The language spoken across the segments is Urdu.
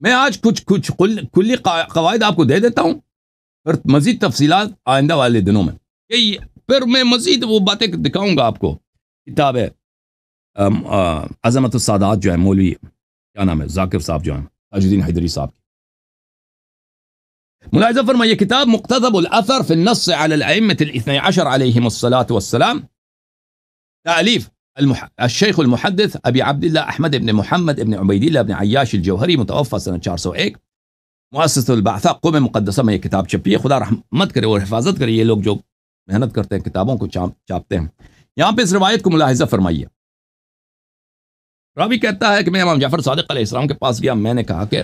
میں آج کچھ کلی قواعد آپ کو دے دیتا ہوں، پھر مزید تفصیلات آئندہ والے دنوں میں، پھر میں مزید وہ باتیں دکھاؤں گا آپ کو. کتاب ہے عظمت السادات جو ہے مولوی کیا نام ہے ذاکر صاحب جو ہیں تاج الدین حیدری صاحب. ملاحظہ فرمائیے کتاب مقتضب الاثر فی النص علی الائمة الاثنی عشر علیہم الصلاة والسلام، تألیف الشیخ المحدث ابی عبداللہ احمد ابن محمد ابن عبیداللہ ابن عیاش الجوہری، متوفی سنہ 401، مؤسسۃ البعثہ قم مقدسہ میں یہ کتاب چھپی ہے. خدا رحمت کرے اور حفاظت کرے یہ لوگ جو محنت کرتے ہیں کتابوں کو چھاپتے ہیں. یہاں پہ اس روایت کو ملاحظہ فرمائیے. راوی کہتا ہے کہ میں امام جعفر صادق علیہ السلام کے پاس گیا، میں نے کہا کہ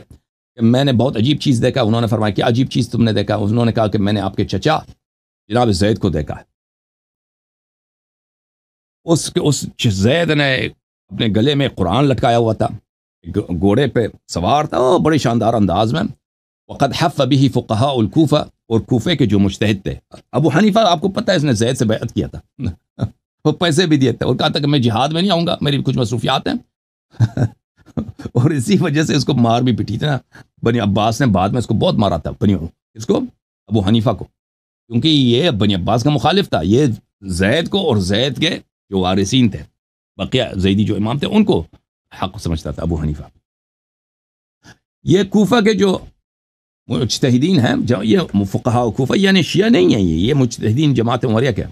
میں نے بہت عجیب چیز دیکھا. انہوں نے فرمایا کیا عجیب چیز تم نے دیکھا؟ انہوں نے کہا کہ میں نے آپ کے چچا جناب زید کو دیکھا ہے. اس زید نے اپنے گلے میں قرآن لٹکایا ہوا تھا، گھوڑے پہ سوار تھا، بڑی شاندار انداز میں. وقد حف به فقہاء الکوفہ، اور کوفے کے جو مجتہد تھے. ابو حنیفہ آپ کو پتہ ہے اس نے زید سے بیعت کیا تھا، وہ پیسے بھی دیے تھے اور کہا تھا کہ میں جہاد میں نہیں آؤں گا، میری کچھ مصروفیات ہیں. اور اسی وجہ سے اس کو مار بھی پٹی تھی نا. بنی عباس نے بعد میں اس کو بہت مارا تھا، اس کو ابو حنیفہ کو، کیونکہ یہ بنی عباس کا مخالف تھا. یہ زید کو اور زید کے جو وارثین تھے بقیہ زیدی جو امام تھے ان کو حق سمجھتا تھا ابو حنیفہ. یہ کوفہ کے جو مجتہدین ہیں، یہ فقہاء کوفہ یعنی شیعہ نہیں ہیں، یہ مجتہدین جماعت عمریہ کے،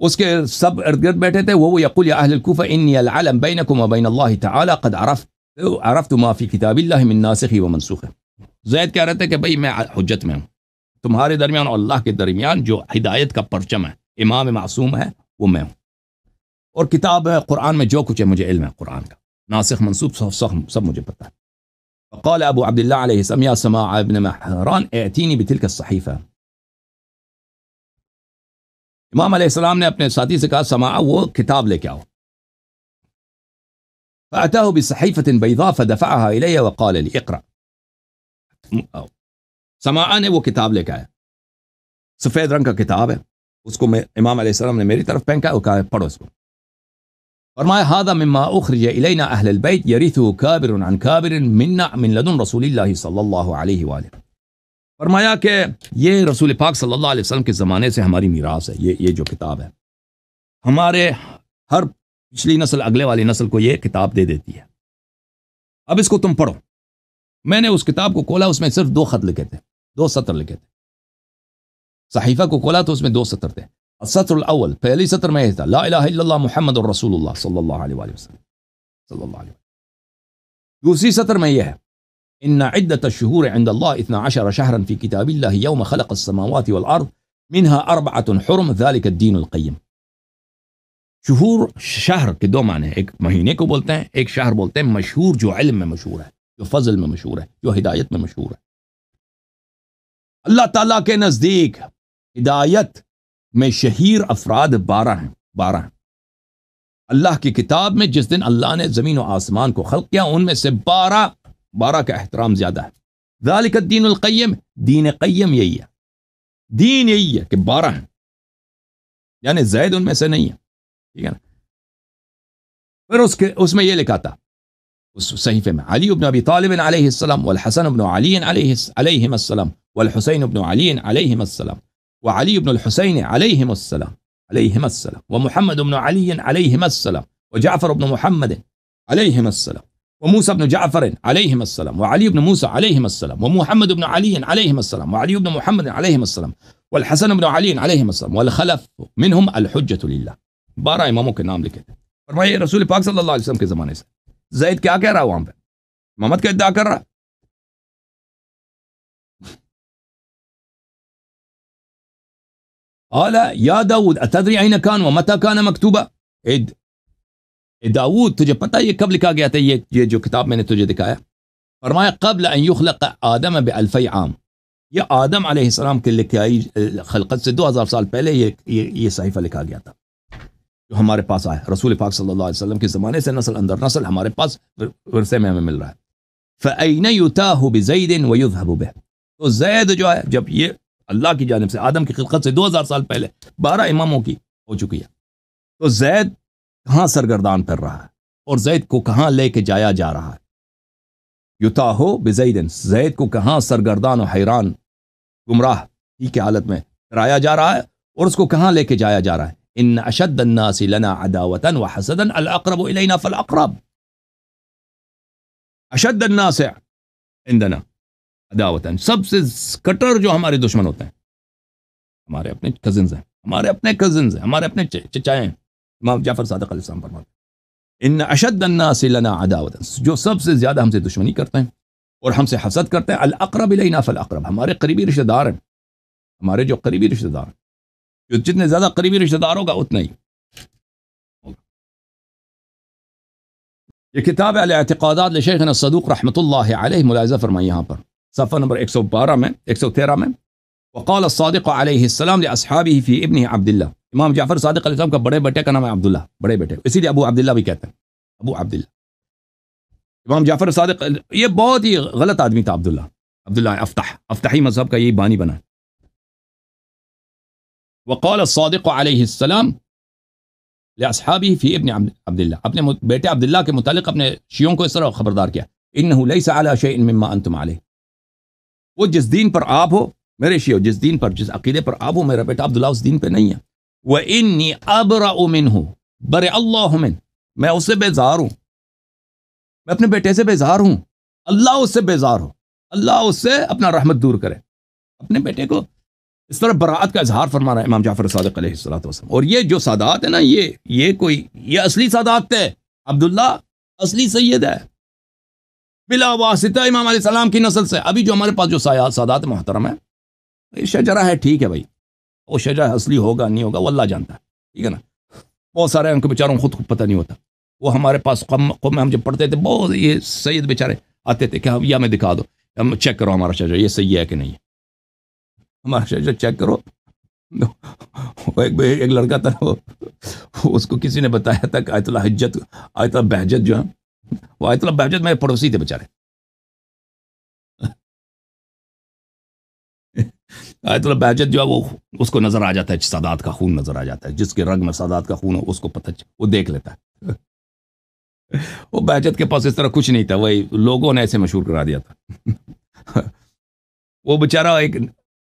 اس کے سب ارد گرد بیٹھے تھے. وہ یقول یا اہل الکوفہ انی العلم بینکم و بین اللہ تعالی قد عرفت ما فی کتاب اللہ من ناسخ و منسوخ. زید کہہ رہے تھے کہ بھئی میں حجت میں ہوں، تمہارے درمیان اور اللہ کے درمیان جو ہدایت کا پرچم ہے، امام معصوم ہے، وہ میں ہوں، اور کتاب قرآن میں جو کچھ ہے مجھے علم ہے قرآن کا، ناسخ منسوخ سب مجھے پتہ ہے. قال ابو عبداللہ علیہ السلام یا سماع ابن مہران اعتینی بتلک الصحیفہ. امام علیہ السلام نے اپنے ساتھی سے کہا سماع وہ کتاب لے کے آؤ. فأتاه بصحيفة بيضاء فدفعها إلي وقال لي اقرأ. سماع نے وہ کتاب لے کے آیا، سفید رنگ کا کتاب ہے، اس کو امام علیہ السلام نے میری طرف پھینکا اور کہا پڑھو اس کو. فرمایا هذا مما اخرج الينا اهل البيت يرثه كابر عن كابر منا من لدن رسول الله صلی اللہ علیہ وآلہ. فرمایا کہ یہ رسول پاک صلی اللہ علیہ وسلم کے زمانے سے ہماری میراث ہے. یہ جو کتاب ہے ہمارے ہر پچھلی نسل اگلے والی نسل کو یہ کتاب دے دیتی ہے. اب اس کو تم پڑھو. میں نے اس کتاب کو کھولا، اس میں صرف 2 خط لکھے تھے، 2 سطر لکھے تھے. صحیفہ کو کھولا تو اس میں 2 سطر تھے. السطر الاول، پہلی سطر میں تھا لا الہ الا اللہ محمد رسول اللہ صلی اللہ علیہ وآلہ وسلم صلی اللہ علیہ وسلم. دوسری سطر میں یہ ہے ان عدت الشہور عند اللہ 12 شہرا فی کتاب اللہ یوم خلق السماوات والارض منها 4 حرم ذلك الدین القیم. شہور شہر کے 2 معنی، ایک مہینے کو بولتے ہیں، ایک شہر بولتے ہیں مشہور، جو علم میں مشہور ہے، جو فضل میں مشہور ہے، جو ہدایت میں مشہور ہے. اللہ تعالیٰ کے نزدیک ہدایت میں شہیر افراد 12 ہیں. اللہ کی کتاب میں جس دن اللہ نے زمین و آسمان کو خلق کیا ان میں سے 12 کا احترام زیادہ ہے. ذالک الدین القیم، دین قیم یہی ہے، دین یہی ہے کہ 12 ہیں، یعنی زید ان میں سے نہیں ہے. ٹھیک ہے نا. پھر اس میں یہ لکھا تھا اس صحیفے میں علی بن ابی طالب علیہ السلام والحسن بن علی علیہم السلام والحسین بن علی علیہم السلام وعلی بن الحسین علیہم السلام ومحمد بن علی علیہم السلام وجعفر بن محمد علیہم السلام وموسى بن جعفر علیہم السلام وعلی بن موسى علیہم السلام ومحمد بن علی علیہم السلام وعلی بن محمد علیہم السلام والحسن بن علی علیہم السلام والخلف منہم الحجۃ للہ. 12 اماموں کے نام لکھے تھے. فرمائیے رسول پاک صلی اللہ علیہ وسلم کے زمانے سے زید کیا کہہ رہا ہے وہاں پہ؟ محمد کا ادعا کر رہا. قال یا داود اتدری این کان ومتی کان مکتوبا. داود تجھے پتہ یہ کب لکھا گیا تھا یہ جو کتاب میں نے تجھے دکھایا؟ فرمایا قبل ان یخلق آدم ب2000 عام. یہ آدم علیہ السلام کے لکھائی خلقت سے 2000 سال پہلے یہ صحیفہ لکھا گیا تھا جو ہمارے پاس آیا. رسول پاک صلی اللہ علیہ وسلم کے زمانے سے نسل اندر نسل ہمارے پاس ورثے میں ہمیں مل رہا ہے. فَأَيْنَ يُتَاهُ بِزَيْدٍ وَيُذْهَبُ بِهِ. تو زید جو ہے جب یہ اللہ کی جانب سے آدم کی خلقت سے 2000 سال پہلے 12 اماموں کی ہو چکی ہے، تو زید کہاں سرگردان پھر رہا ہے اور زید کو کہاں لے کے جایا جا رہا ہے؟ یتاہو بزید، زید کو کہاں سرگردان و حیران گمراہ ہی کی حالت میں کرایا جا رہا ہے، اور اس کو کہاں لے کے جایا جا رہا ہے؟ ان اشد الناس لنا عداوۃ وحسدا الاقرب الینا فالاقرب، اشد الناس عندنا عداوۃ، سب سے کٹر جو ہمارے دشمن ہوتے ہیں ہمارے اپنے کزنز ہیں، ہمارے اپنے کزنز ہیں، ہمارے اپنے چچائے ہیں۔ امام جعفر صادق علیہ السلام فرماتے ہیں ان اشد الناس لنا عداوۃ، جو سب سے زیادہ ہم سے دشمنی کرتے ہیں اور ہم سے حسد کرتے ہیں، الاقرب الینا فالاقرب، ہمارے قریبی رشتہ دار ہیں، ہمارے جو قریبی رشتہ دار ہیں، جو جتنے زیادہ قریبی رشتہ دار ہوگا اتنا ہی ہوگا۔ یہ کتاب الاعتقادات لشیخنا الصدوق رحمۃ اللہ علیہ، ملاحظہ فرمائیے یہاں پر صفحہ نمبر 112 میں 113 میں، وقال الصادق علیہ السلام لاصحابہ فی ابنہ عبداللہ، امام جعفر صادق علیہ السلام کا بڑے بیٹے کا نام ہے عبداللہ، بڑے بیٹے، اسی لیے ابو عبداللہ بھی کہتے ہیں، ابو عبداللہ۔ امام جعفر صادق یہ بہت ہی غلط آدمی تھا عبداللہ افتحی مذہب کا یہی بانی بنا۔ وقال الصادق علیہ السلام لاصحابہ فی ابن عبداللہ، اپنے بیٹے عبداللہ کے متعلق اپنے شیعوں کو اس طرح خبردار کیا، انہ لیس علی شیء مما انتم علیہ، وہ جس دین پر آپ ہو میرے شیعوں، جس دین پر، جس عقیدے پر آپ ہو، میرا بیٹا عبداللہ اس دین پہ نہیں ہے۔ وانی ابرأ منہ برئ اللہ من، میں اس سے بیزار ہوں، میں اپنے بیٹے سے بیزار ہوں، اللہ اس سے بیزار ہو، اللہ اس سے اپنا رحمت دور کرے، اپنے بیٹے کو اس طرح براعت کا اظہار فرما رہا ہے امام جعفر صادق علیہ السلام۔ اور یہ جو سادات ہے نا، یہ اصلی سادات تھے، عبداللہ اصلی سید ہے بلا واسطہ امام علیہ السلام کی نسل سے۔ ابھی جو ہمارے پاس جو سادات محترم ہے، یہ شجرہ ہے، ٹھیک ہے بھائی، وہ شجرہ اصلی ہوگا نہیں ہوگا وہ اللہ جانتا ہے، ٹھیک ہے نا۔ بہت سارے ان کو بیچاروں خود پتہ نہیں ہوتا، وہ ہمارے پاس قوم میں ہم جب پڑھتے تھے، بہت یہ سید بیچارے آتے تھے کہ یا میں دکھا دو، ہم چیک کرو ہمارا شجرہ یہ صحیح ہے کہ نہیں ہے، ہمارا شجرہ چیک کرو۔ ایک لڑکا تھا، اس کو کسی نے بتایا تھا کہ آیت اللہ بہجت جو ہے، وہ آیت اللہ بہجت میرے پڑوسی تھے بیچارے، آیت اللہ بہجت جو ہے وہ اس کو نظر آ جاتا ہے، سادات کا خون نظر آ جاتا ہے، جس کے رگ میں سادات کا خون ہو اس کو پتہ، وہ دیکھ لیتا ہے۔ وہ بہجت کے پاس اس طرح کچھ نہیں تھا، وہی لوگوں نے ایسے مشہور کرا دیا تھا۔ وہ بیچارہ ایک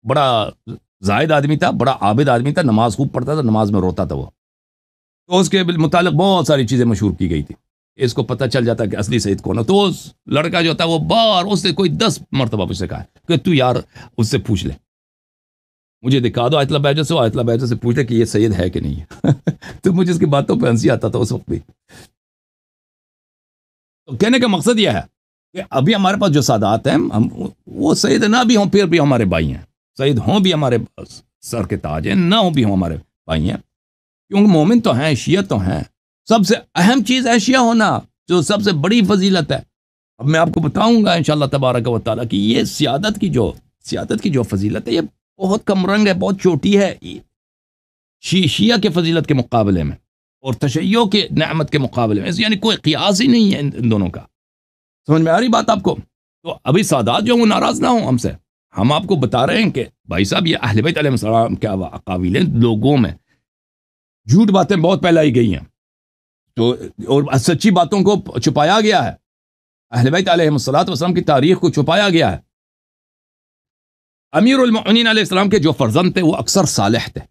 بڑا زاہد آدمی تھا، بڑا عابد آدمی تھا، نماز خوب پڑھتا تھا، نماز میں روتا تھا وہ، تو اس کے متعلق بہت ساری چیزیں مشہور کی گئی تھی، اس کو پتہ چل جاتا کہ اصلی سید کون ہے، تو اس لڑکا جو تھا وہ بار اس سے کوئی 10 مرتبہ اس سے کہا کہ تو یار اس سے پوچھ لے، مجھے دکھا دو آیت اللہ بہجت سے، آیت اللہ بہجت سے پوچھ لے کہ یہ سید ہے کہ نہیں ہے۔ تو مجھے اس کی باتوں پہ ہنسی آتا تھا اس وقت بھی۔ تو کہنے کا مقصد یہ ہے کہ ابھی ہمارے پاس جو سادات ہیں، ہم وہ سید نہ بھی ہوں پھر بھی ہمارے بھائی ہیں، سید ہوں بھی ہمارے سر کے تاج ہیں، نہ ہوں بھی ہوں ہمارے بھائی ہیں، کیونکہ مومن تو ہیں، شیعہ تو ہیں۔ سب سے اہم چیز ہے شیعہ ہونا، جو سب سے بڑی فضیلت ہے۔ اب میں آپ کو بتاؤں گا انشاءاللہ تبارک و تعالیٰ کہ یہ سیادت کی جو فضیلت ہے، یہ بہت کم رنگ ہے، بہت چھوٹی ہے شیعہ کے فضیلت کے مقابلے میں اور تشیع کے نعمت کے مقابلے میں، یعنی کوئی قیاس ہی نہیں ہے ان دونوں کا۔ سمجھ میں آ رہی بات آپ کو؟ تو ابھی سادات جو وہ ناراض نہ ہوں ہم سے، ہم آپ کو بتا رہے ہیں کہ بھائی صاحب یہ اہل بیت علیہ السلام کے اقاویل ہیں، لوگوں میں جھوٹ باتیں بہت پھیلائی گئی ہیں، تو اور سچی باتوں کو چھپایا گیا ہے، اہل بیت علیہ السلام کی تاریخ کو چھپایا گیا ہے۔ امیر المؤمنین علیہ السلام کے جو فرزند تھے وہ اکثر صالح تھے،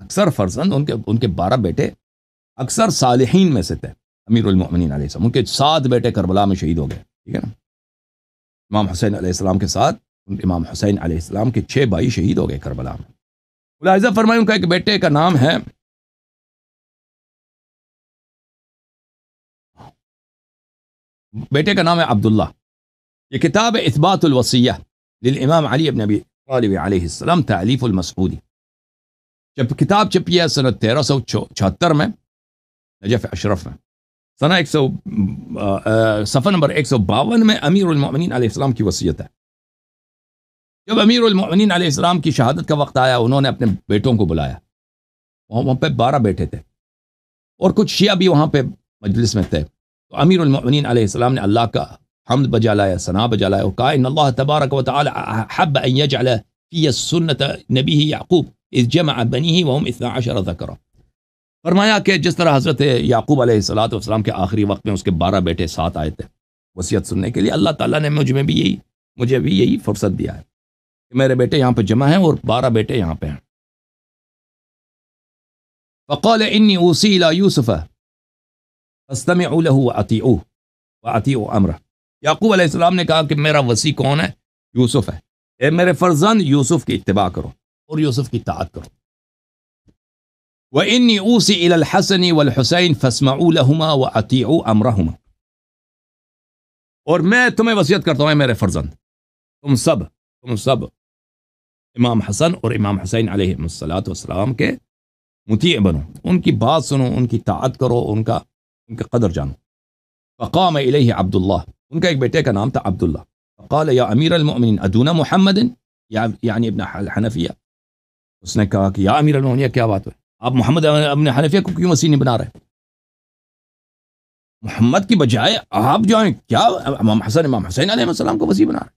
اکثر فرزند ان کے 12 بیٹے اکثر صالحین میں سے تھے۔ امیر المؤمنین علیہ السلام، ان کے 7 بیٹے کربلا میں شہید ہو گئے، ٹھیک ہے نا۔ امام حسین علیہ السلام کے ساتھ امام حسین علیہ السلام کے 6 بھائی شہید ہو گئے کربلا میں۔ ملاحظہ فرمائیں ان کا ایک بیٹے کا نام ہے عبداللہ۔ یہ کتاب ہے اثبات الوصیہ للامام علی بن ابی طالب علیہ السلام تالیف المسعودی، جب کتاب چھپی ہے سنہ 1376 میں نجف اشرف میں، صفحہ نمبر 152 میں امیر المؤمنین علیہ السلام کی وصیت ہے۔ جب امیر المؤمنین علیہ السلام کی شہادت کا وقت آیا، انہوں نے اپنے بیٹوں کو بلایا، وہاں پہ 12 بیٹے تھے اور کچھ شیعہ بھی وہاں پہ مجلس میں تھے۔ تو امیر المؤمنین علیہ السلام نے اللہ کا حمد بجا لایا، ثنا بجا لایا، اور کہا ان اللہ تبارک و تعالی حب ان یجعل فی سنت نبیہ یعقوب اذ جمع بنیہ وهم 12 ذکرا، فرمایا کہ جس طرح حضرت یعقوب علیہ السلام کے آخری وقت میں اس کے 12 بیٹے ساتھ آئے تھے، وصیت سننے کے لیے. اللہ تعالیٰ نے مجھے بھی یہی فرصت دیا ہے کہ میرے بیٹے یہاں پہ جمع ہیں اور 12 بیٹے یہاں پہ ہیں. فقال انی اوصی الی یوسف فاستمعوا له واطیعوا امره. یعقوب علیہ السلام نے کہا کہ میرا وصی کون ہے؟ یوسف ہے. اے میرے فرزند، یوسف کی اتباع کرو اور یوسف کی اطاعت کرو. وانی اوصی الی الحسن والحسین فاسمعوا لهما واطیعوا امرهما. اور میں تمہیں وصیت کرتا ہوں میرے فرزند، تم سب امام حسن اور امام حسین علیہ السلام کے مطیع بنو، ان کی بات سنو، ان کی اطاعت کرو، ان کا قدر جانو. فقام الیہ عبداللہ، ان کا ایک بیٹے کا نام تھا عبداللہ. فقال یا امیر المؤمنین ادون محمد، یعنی ابن الحنفیہ. اس نے کہا کہ یا امیر المؤمنین، کیا بات ہے، آپ محمد ابن حنفیہ کو کیوں وصی نہیں بنا رہے؟ محمد کی بجائے آپ جو ہیں کیا امام حسین علیہ السلام کو وصی بنا رہے؟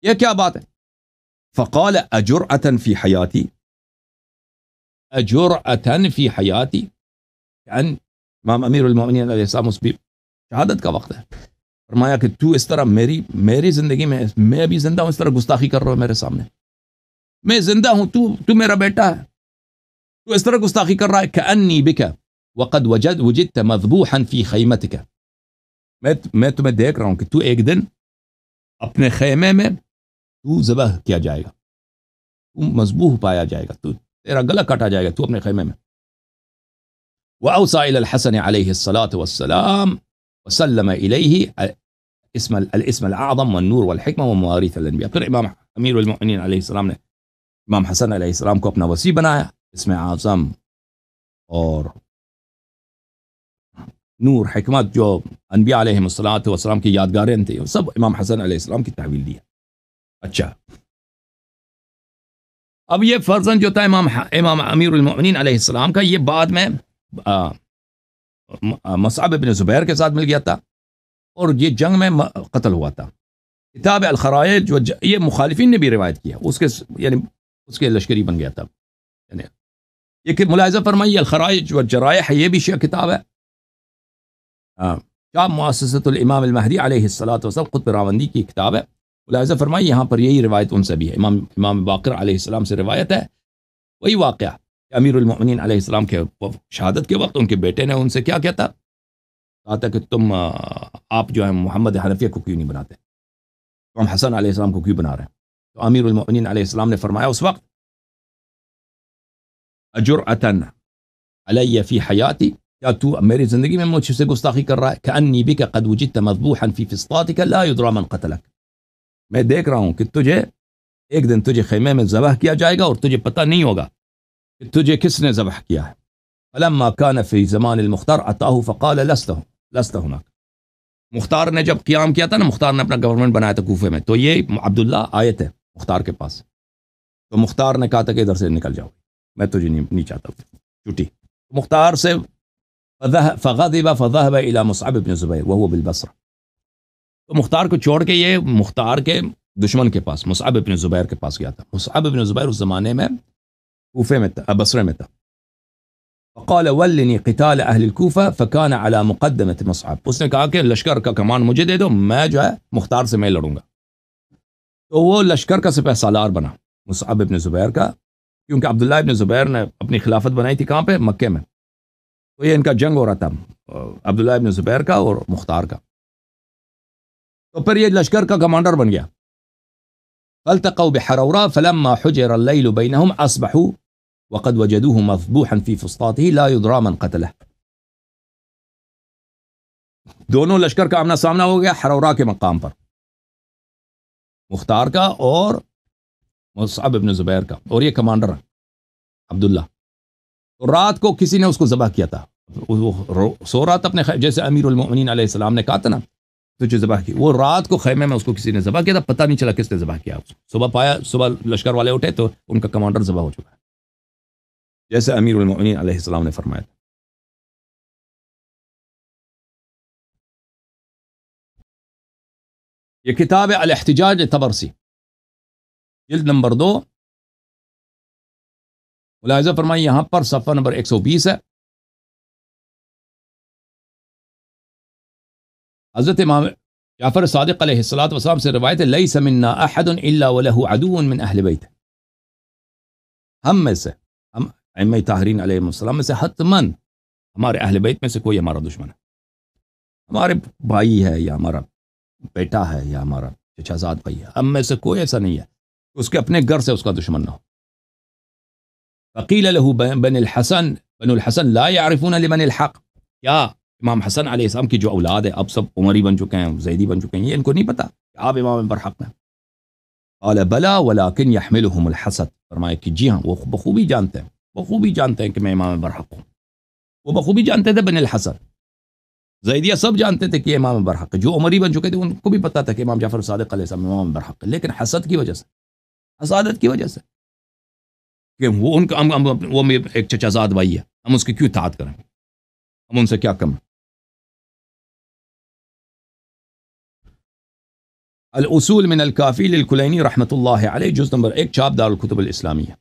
یہ کیا بات ہے؟ فقال اجرأة فی حیاتی، اجرأة فی حیاتی، یعنی امام امیر المؤمنین علیہ السلام اس بھی شہادت کا وقت ہے. فرمایا کہ تو اس طرح میری زندگی میں ابھی زندہ ہوں، اس طرح گستاخی کر رہا ہو میرے سامنے. میں زندہ ہوں، تو میرا بیٹا ہے، تو اس طرح گستاخی کر رہا ہے. کأنی بک وقد وجدت مذبوحا فی خیمتک، میں تمہیں دیکھ رہا ہوں کہ تو ایک دن اپنے خیمے میں تو ذبح کیا جائے گا، تو مذبوح پایا جائے گا، تو تیرا گلا کاٹا جائے گا تو اپنے خیمے میں. وأوصى إلى الحسن عليه الصلاة والسلام وسلم إليه الاسم الأعظم والنور والحكمة ومواريث الأنبياء. پھر امام امیر المؤمنین علیہ السلام نے امام حسن علیہ السلام کو اپنا وصی بنایا، اسم اعظم اور نور، حکمت، جو انبیاء علیہ السلام کی یادگاریں تھیں، سب امام حسن علیہ السلام کی تحویل دی. اچھا، اب یہ فرزند جو تھا امام امیر المؤمنین علیہ السلام کا، یہ بعد میں مصعب بن زبیر کے ساتھ مل گیا تھا اور یہ جنگ میں قتل ہوا تھا. کتاب الخرائج جو یہ مخالفین نے بھی روایت کیا، اس کے لشکری بن گیا تھا. یعنی یہ کہ ملاحظہ فرمائیے، الخرائج والجرائح یہ بھی شیعہ کتاب ہے. شام مؤسسۃ الامام المہدی علیہ السلام قطب راوندی کی کتاب ہے. ملاحظہ فرمائیے یہاں پر یہی روایت ان سے بھی ہے. امام باقر علیہ السلام سے روایت ہے، وہی واقعہ کہ امیر المؤمنین علیہ السلام کے شہادت کے وقت ان کے بیٹے نے ان سے کیا کہتا، کہا تھا کہ تم آپ جو ہیں محمد حنفیہ کو کیوں نہیں بناتے، ہم حسن علیہ السلام کو کیوں بنا رہے ہیں؟ تو امیر المؤمنین علیہ السلام نے فرمایا اس وقت، اجرأة علی فی حیاتی، کیا تو میری زندگی میں مجھ سے گستاخی کر رہا ہے؟ کأنی بک قد وجدت مذبوحا فی فسطاطک لا یدری من قتلک، میں دیکھ رہا ہوں کہ ایک دن تجھے خیمے میں ذبح کیا جائے گا اور تجھے پتہ نہیں ہوگا کہ تجھے کس نے ذبح کیا ہے. فلما كان فی زمان المختار اتاہ فقال لست هناك. مختار نے جب قیام کیا تھا نا، مختار نے اپنا گورنمنٹ بنایا تھا کوفے میں، تو یہ عبداللہ آئے تھے مختار کے پاس، تو مختار نے کہا تھا کہ ادھر سے نکل جاؤ، میں تجھے نہیں چاہتا چھٹی. مختار سے فغضب فذهب الى مصعب بن زبیر وهو بالبصرہ، تو مختار کو چھوڑ کے یہ مختار کے دشمن کے پاس مصعب بن زبیر کے پاس گیا تھا. مصعب بن زبیر اس زمانے میں کوفے میں تھا، بصرے میں تھا. فقال ولني قتال اہل الکوفہ فكان على مقدمة مصعب، اس نے کہا کہ لشکر کا کمان مجھے دے دو، میں جو ہے مختار سے میں لڑوں گا. تو وہ لشکر کا سپہ سالار بنا مصعب بن زبیر کا، کیونکہ عبداللہ ابن زبیر نے اپنی خلافت بنائی تھی کہاں پہ؟ مکے میں. تو یہ ان کا جنگ ہو رہا تھا عبداللہ ابن زبیر کا اور مختار کا، تو پھر یہ لشکر کا کمانڈر بن گیا. فالتقوا بحرورا فلما حجر الليل بينهم اصبحوا وقد وجدوه مذبوحا في فسطاطه لا يدرى من قتله. دونوں لشکر کا آمنا سامنا ہو گیا حرورا کے مقام پر، مختار کا اور مصعب بن زبیر کا، اور یہ کمانڈر عبداللہ. تو رات کو کسی نے اس کو ذبح کیا تھا، وہ سو رہا تھا اپنے جیسے امیر المؤمنین علیہ السلام نے کہا تھا نا تجھے ذبح کی، وہ رات کو خیمے میں اس کو کسی نے ذبح کیا تھا، پتہ نہیں چلا کس نے ذبح کیا. صبح لشکر والے اٹھے تو ان کا کمانڈر ذبح ہو چکا ہے، جیسے امیر المؤمنین علیہ السلام نے فرمایا تھا. یہ کتاب ہے الاحتجاج طبرسی، جلد نمبر 2. ملاحظہ فرمائیے یہاں پر صفحہ نمبر 120 ہے. حضرت جعفر صادق علیہ الصلوۃ والسلام سے روایت ہے لیس منا احد الا وله عدو من اہل بیت، ہم میں سے، ہم ائمہ طاہرین علیہ السلام میں سے حتماً ہمارے اہل بیت میں سے کوئی ہمارا دشمن ہے، ہمارے بھائی ہے یا ہمارا بیٹا ہے یا ہمارا چچا زاد بھائی ہے، ہم میں سے کوئی ایسا نہیں ہے اس کے اپنے گھر سے اس کا دشمن نہ ہو۔ فقیل له بن الحسن لا يعرفون لمن الحق، کیا امام حسن علیہ السلام کی جو اولاد ہے اب سب عمری بن چکے ہیں، زیدی بن چکے ہیں، یہ ان کو نہیں پتا کہ آپ امام برحق ہیں؟ قال بلا ولكن يحملهم الحسد، فرمایا کہ جی ہاں وہ بخوبی جانتے ہیں، بخوبی جانتے ہیں کہ میں امام برحق ہوں، وہ بخوبی جانتے تھے بن الحسن، زیدیہ سب جانتے تھے کہ امام برحق ہے، جو عمری بن چکے تھے ان کو بھی پتا تھا کہ امام جعفر صادق علیہ السلام امام برحق ہے، لیکن حسد کی وجہ سے، حسادت کی وجہ سے کہ وہ ان کا وہ ایک چچا زاد بھائی ہے، ہم اس کی کیوں اطاعت کریں، ہم ان سے کیا کم۔ الاصول من الکافی للکلینی رحمۃ اللہ علیہ، جز نمبر 1، چاپ دار الکتب الاسلامیہ۔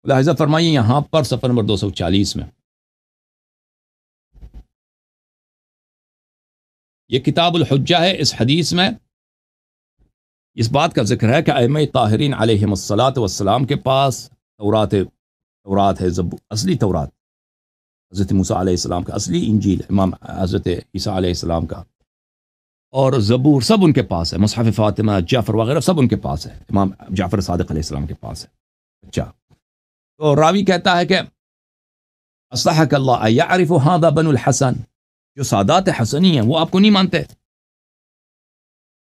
لہذا فرمائیے یہاں پر صفحہ نمبر 240 میں، یہ کتاب الحجہ ہے، اس حدیث میں اس بات کا ذکر ہے کہ ائمہ طاہرین علیہم الصلاۃ والسلام کے پاس تورات ہے، اصلی تورات، حضرت موسیٰ علیہ السلام کا، اصلی انجیل امام حضرت عیسیٰ علیہ السلام کا، اور زبور سب ان کے پاس ہے، مصحف فاطمہ، جعفر وغیرہ سب ان کے پاس ہے، امام جعفر صادق علیہ السلام کے پاس ہے۔ اچھا، تو راوی کہتا ہے کہ اصلحک اللہ یعرف ھذا بن الحسن، جو سادات حسنی ہیں وہ آپ کو نہیں مانتے،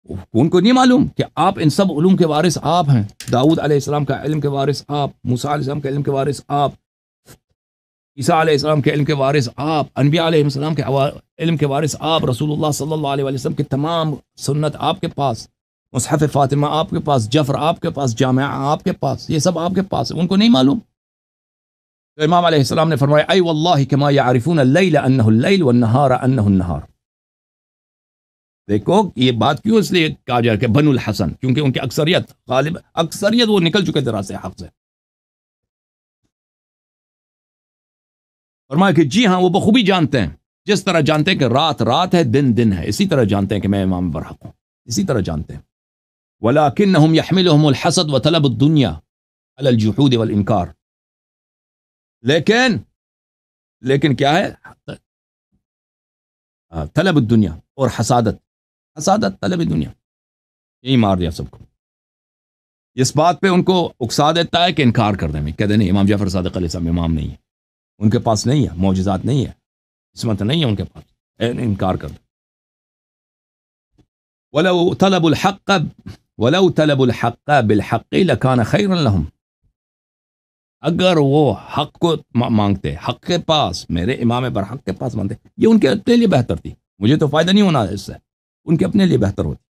ان کو نہیں معلوم کہ آپ ان سب علوم کے وارث آپ ہیں، داؤد علیہ السلام کا علم کے وارث آپ، موسیٰ علیہ السلام کے علم کے وارث آپ، عیسیٰ علیہ السلام کے علم کے وارث آپ، انبیاء علیہ السلام کے علم کے وارث آپ، رسول اللہ صلی اللہ علیہ وسلم کی تمام سنت آپ کے پاس، مصحف فاطمہ آپ کے پاس، جعفر آپ کے پاس، جامعہ آپ کے پاس، یہ سب آپ کے پاس ہے، ان کو نہیں معلوم۔ تو امام علیہ السلام نے فرمایا ای واللہ کما یعرفون اللیل انہ اللیل والنہار انہ النہار۔ دیکھو یہ بات کیوں اس لیے کہا جائے کہ بنو الحسن، کیونکہ ان کی اکثریت، غالب اکثریت وہ نکل چکے تھے راستے حق سے۔ فرمایا کہ جی ہاں وہ بخوبی جانتے ہیں، جس طرح جانتے ہیں کہ رات رات ہے، دن دن ہے، اسی طرح جانتے ہیں کہ میں امام برحق ہوں، اسی طرح جانتے ہیں۔ وَلَكِنَّهُمْ يَحْمِلُهُمُ الْحَسَدُ وَطَلَبُ الدُّنْيَا عَلَى الْجُحُودِ وَالْإِنْكَارِ، لیکن کیا ہے؟ طلب الدنیا اور حسادت طلب دنیا، یہی مار دیا سب کو، اس بات پہ ان کو اکسا دیتا ہے کہ انکار کر دیں، کہتے نہیں امام جعفر صادق علیہ السلام امام نہیں ہے، ان کے پاس نہیں ہے، معجزات نہیں ہے، عصمت نہیں ہے ان کے پاس، انکار کر دیں۔ ولو طلب الحق بالحق لکان خیرا لهم، اگر وہ حق کو مانگتے، حق کے پاس، میرے امام برحق کے پاس مانگتے، یہ ان کے اپنے لیے بہتر تھی، مجھے تو فائدہ نہیں ہونا اس سے، ان کے اپنے لیے بہتر ہوتی۔